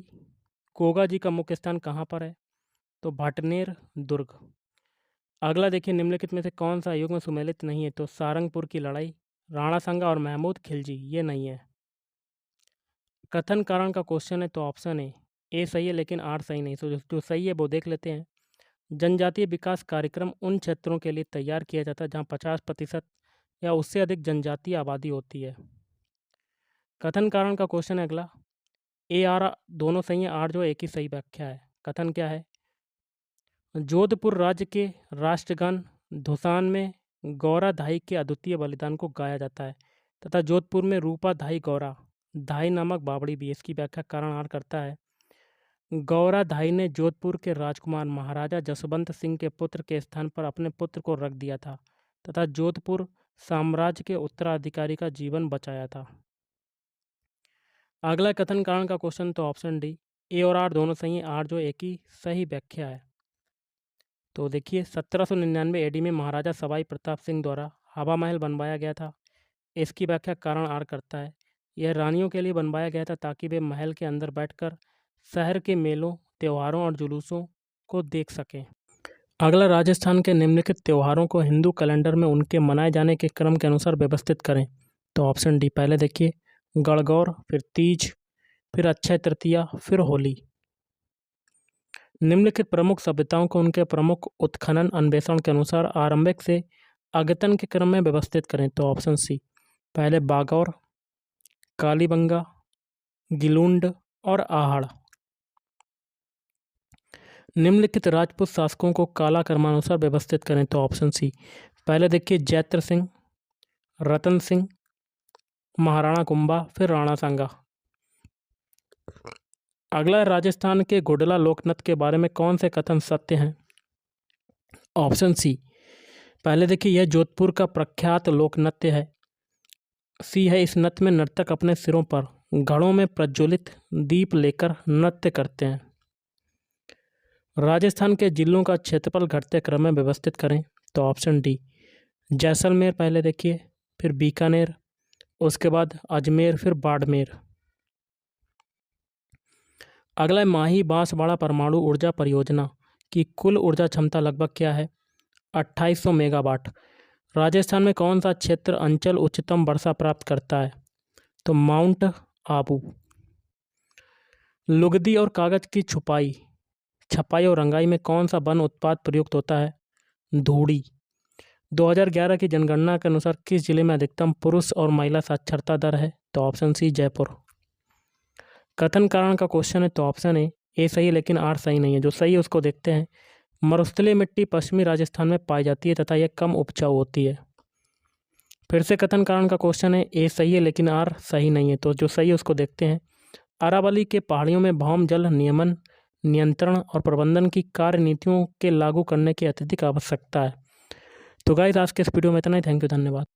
गोगा जी का मुख्य स्थान कहाँ पर है? तो भाटनेर दुर्ग। अगला देखिए, निम्नलिखित में से कौन सा युग में सुमेलित नहीं है? तो सारंगपुर की लड़ाई, राणा सांगा और महमूद खिलजी, ये नहीं है। कथन कारण का क्वेश्चन है, तो ऑप्शन ए सही है लेकिन आर सही नहीं। तो जो सही है वो देख लेते हैं। जनजातीय विकास कार्यक्रम उन क्षेत्रों के लिए तैयार किया जाता है जहाँ 50% या उससे अधिक जनजातीय आबादी होती है। कथन कारण का क्वेश्चन है अगला, ए आर दोनों सही है, आर जो एक ही सही व्याख्या है। कथन क्या है? जोधपुर राज्य के राष्ट्रगान धुसान में गौरा धाई के अद्वितीय बलिदान को गाया जाता है तथा जोधपुर में रूपा धाई गौरा धाई नामक बावड़ी भी। इसकी व्याख्या कारण आर करता है। गौरा धाई ने जोधपुर के राजकुमार महाराजा जसवंत सिंह के पुत्र के स्थान पर अपने पुत्र को रख दिया था तथा जोधपुर साम्राज्य के उत्तराधिकारी का जीवन बचाया था। अगला कथन कारण का क्वेश्चन, तो ऑप्शन डी, ए और आर दोनों सही है, आर जो एक ही सही व्याख्या है। तो देखिए, 1799 एडी में महाराजा सवाई प्रताप सिंह द्वारा हवा महल बनवाया गया था। इसकी व्याख्या कारण आर करता है। यह रानियों के लिए बनवाया गया था ताकि वे महल के अंदर बैठकर शहर के मेलों, त्योहारों और जुलूसों को देख सकें। अगला, राजस्थान के निम्नलिखित त्योहारों को हिंदू कैलेंडर में उनके मनाए जाने के क्रम के अनुसार व्यवस्थित करें। तो ऑप्शन डी, पहले देखिए गणगौर, फिर तीज, फिर अक्षय तृतीया, फिर होली। निम्नलिखित प्रमुख सभ्यताओं को उनके प्रमुख उत्खनन अन्वेषण के अनुसार आरंभिक से अद्यतन के क्रम में व्यवस्थित करें। तो ऑप्शन सी, पहले बागौर, कालीबंगा, गिलुंड और आहड़। निम्नलिखित राजपूत शासकों को काला क्रमानुसार व्यवस्थित करें। तो ऑप्शन सी, पहले देखिए जैत्र सिंह, रतन सिंह, महाराणा कुंभा, फिर राणा सांगा। अगला, राजस्थान के घुड़ला लोकनृत्य के बारे में कौन से कथन सत्य हैं? ऑप्शन सी, पहले देखिए यह जोधपुर का प्रख्यात लोकनृत्य है। सी है, इस नृत्य में नर्तक अपने सिरों पर घड़ों में प्रज्वलित दीप लेकर नृत्य करते हैं। राजस्थान के जिलों का क्षेत्रफल घटते क्रम में व्यवस्थित करें। तो ऑप्शन डी, जैसलमेर पहले देखिए, फिर बीकानेर, उसके बाद अजमेर, फिर बाड़मेर। अगला, माही बांसवाड़ा परमाणु ऊर्जा परियोजना की कुल ऊर्जा क्षमता लगभग क्या है? 2800 मेगावाट। राजस्थान में कौन सा क्षेत्र अंचल उच्चतम वर्षा प्राप्त करता है? तो माउंट आबू। लुगदी और कागज की छपाई और रंगाई में कौन सा वन उत्पाद प्रयुक्त होता है? धूड़ी। 2011 की जनगणना के अनुसार किस जिले में अधिकतम पुरुष और महिला साक्षरता दर है? तो ऑप्शन सी, जयपुर। कथन कारण का क्वेश्चन है, तो ऑप्शन ए सही है लेकिन आर सही नहीं है। जो सही है उसको देखते हैं। मरुस्थलीय मिट्टी पश्चिमी राजस्थान में पाई जाती है तथा यह कम उपजाऊ होती है। फिर से कथन कारण का क्वेश्चन है, ए सही है लेकिन आर सही नहीं है। तो जो सही है उसको देखते हैं। अरावली के पहाड़ियों में भौम जल नियमन, नियंत्रण और प्रबंधन की कार्य नीतियों के लागू करने की अत्यधिक आवश्यकता है। तो गाइस, आज के इस वीडियो में इतना ही। थैंक यू, धन्यवाद।